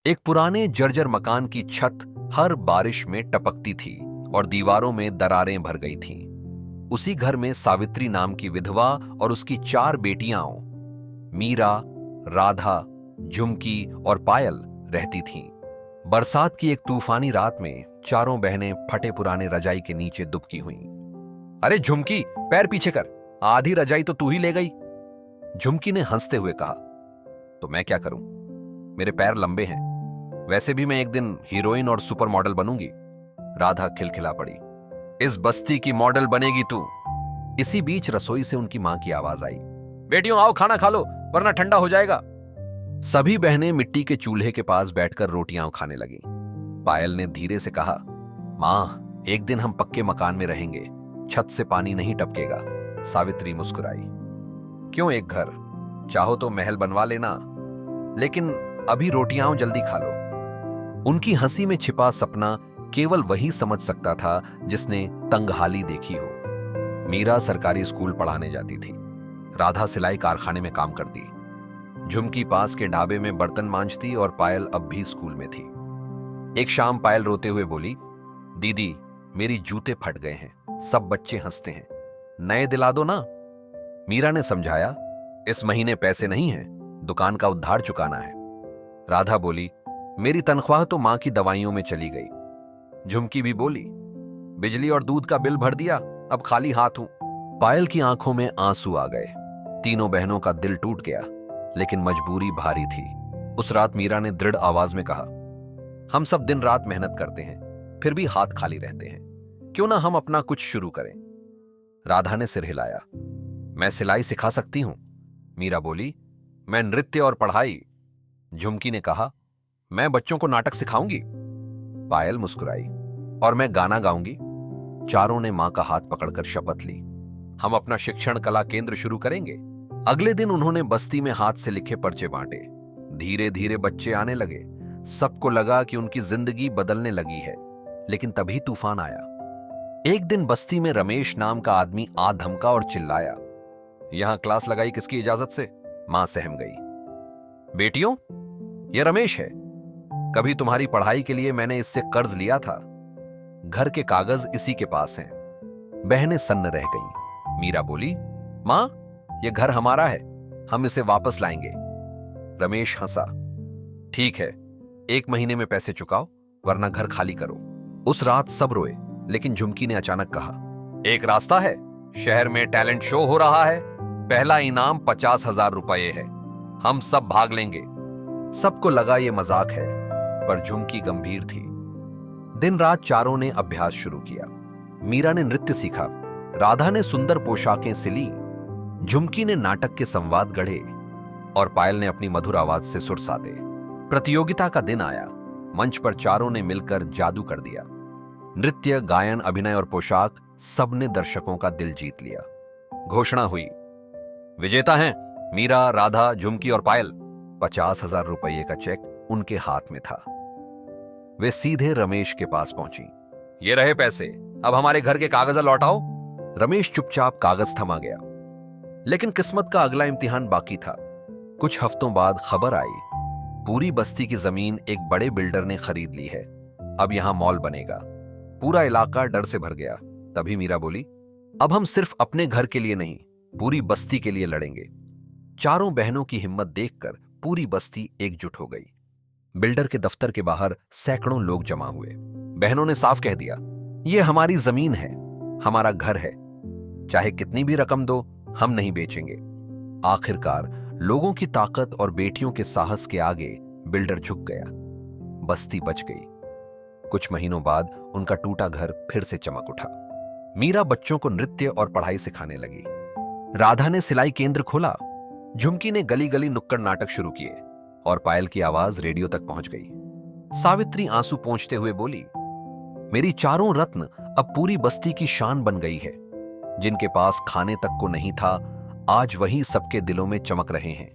एक पुराने जर्जर मकान की छत हर बारिश में टपकती थी और दीवारों में दरारें भर गई थीं। उसी घर में सावित्री नाम की विधवा और उसकी 4 बेटियां मीरा, राधा, झुमकी और पायल रहती थीं। बरसात की एक तूफानी रात में चारों बहनें फटे पुराने रजाई के नीचे दुबकी हुईं। अरे झुमकी, पैर पीछे कर, आधी रजाई तो तू ही ले गई। झुमकी ने हंसते हुए कहा, तो मैं क्या करूं, मेरे पैर लंबे हैं, वैसे भी मैं एक दिन हीरोइन और सुपर मॉडल बनूंगी। राधा खिलखिला पड़ी, इस बस्ती की मॉडल बनेगी तू। इसी बीच रसोई से उनकी मां की आवाज आई, बेटियों आओ खाना खा लो वरना ठंडा हो जाएगा। सभी बहनें मिट्टी के चूल्हे के पास बैठकर रोटियां खाने लगीं। पायल ने धीरे से कहा, मां, एक दिन हम पक्के मकान में रहेंगे, छत से पानी नहीं टपकेगा। सावित्री मुस्कुराई, क्यों एक घर, चाहो तो महल बनवा लेना, लेकिन अभी रोटियां जल्दी खा लो। उनकी हंसी में छिपा सपना केवल वही समझ सकता था जिसने तंगहाली देखी हो। मीरा सरकारी स्कूल पढ़ाने जाती थी, राधा सिलाई कारखाने में काम करती, झुमकी पास के ढाबे में बर्तन मांजती और पायल अब भी स्कूल में थी। एक शाम पायल रोते हुए बोली, दीदी मेरी जूते फट गए हैं, सब बच्चे हंसते हैं, नए दिला दो ना। मीरा ने समझाया, इस महीने पैसे नहीं हैं, दुकान का उधार चुकाना है। राधा बोली, मेरी तनख्वाह तो मां की दवाइयों में चली गई। झुमकी भी बोली, बिजली और दूध का बिल भर दिया, अब खाली हाथ हूं। पायल की आंखों में आंसू आ गए। तीनों बहनों का दिल टूट गया, लेकिन मजबूरी भारी थी। उस रात मीरा ने दृढ़ आवाज में कहा, हम सब दिन रात मेहनत करते हैं, फिर भी हाथ खाली रहते हैं, क्यों ना हम अपना कुछ शुरू करें। राधा ने सिर हिलाया, मैं सिलाई सिखा सकती हूं। मीरा बोली, मैं नृत्य और पढ़ाई। झुमकी ने कहा, मैं बच्चों को नाटक सिखाऊंगी। पायल मुस्कुराई, और मैं गाना गाऊंगी। चारों ने मां का हाथ पकड़कर शपथ ली, हम अपना शिक्षण कला केंद्र शुरू करेंगे। अगले दिन उन्होंने बस्ती में हाथ से लिखे पर्चे बांटे। धीरे धीरे बच्चे आने लगे, सबको लगा कि उनकी जिंदगी बदलने लगी है। लेकिन तभी तूफान आया। एक दिन बस्ती में रमेश नाम का आदमी आ धमका और चिल्लाया, यहां क्लास लगाई किसकी इजाजत से। मां सहम गई, बेटियों यह रमेश है, कभी तुम्हारी पढ़ाई के लिए मैंने इससे कर्ज लिया था, घर के कागज इसी के पास हैं। बहनें सन्न रह गईं। मीरा बोली, मां यह घर हमारा है, हम इसे वापस लाएंगे। रमेश हंसा, ठीक है, 1 महीने में पैसे चुकाओ वरना घर खाली करो। उस रात सब रोए, लेकिन झुमकी ने अचानक कहा, एक रास्ता है, शहर में टैलेंट शो हो रहा है, पहला इनाम 50,000 रुपये है, हम सब भाग लेंगे। सबको लगा ये मजाक है, पर झुमकी गंभीर थी। दिन रात चारों ने अभ्यास शुरू किया। मीरा ने नृत्य सीखा, राधा ने सुंदर पोशाकें सिली, झुमकी ने नाटक के संवाद गढ़े और पायल ने अपनी मधुर आवाज से सुर साधे। प्रतियोगिता का दिन आया। मंच पर चारों ने मिलकर जादू कर दिया। नृत्य, गायन, अभिनय और पोशाक, सबने दर्शकों का दिल जीत लिया। घोषणा हुई, विजेता हैं मीरा, राधा, झुमकी और पायल। 50,000 रुपये का चेक उनके हाथ में था। वे सीधे रमेश के पास पहुंची, ये रहे पैसे, अब हमारे घर के कागज लौटाओ। रमेश चुपचाप कागज थमा गया, लेकिन किस्मत का अगला इम्तिहान बाकी था। कुछ हफ्तों बाद खबर आई, पूरी बस्ती की जमीन एक बड़े बिल्डर ने खरीद ली है, अब यहां मॉल बनेगा। पूरा इलाका डर से भर गया। तभी मीरा बोली, अब हम सिर्फ अपने घर के लिए नहीं, पूरी बस्ती के लिए लड़ेंगे। चारों बहनों की हिम्मत देखकर पूरी बस्ती एकजुट हो गई। बिल्डर के दफ्तर के बाहर सैकड़ों लोग जमा हुए। बहनों ने साफ कह दिया, यह हमारी जमीन है, हमारा घर है, चाहे कितनी भी रकम दो, हम नहीं बेचेंगे। आखिरकार लोगों की ताकत और बेटियों के साहस के आगे बिल्डर झुक गया। बस्ती बच गई। कुछ महीनों बाद उनका टूटा घर फिर से चमक उठा। मीरा बच्चों को नृत्य और पढ़ाई सिखाने लगी। राधा ने सिलाई केंद्र खोला, झुमकी ने गली गली नुक्कड़ नाटक शुरू किए और पायल की आवाज रेडियो तक पहुंच गई। सावित्री आंसू पोंछते हुए बोली, मेरी चारों रत्न अब पूरी बस्ती की शान बन गई है। जिनके पास खाने तक को नहीं था, आज वही सबके दिलों में चमक रहे हैं।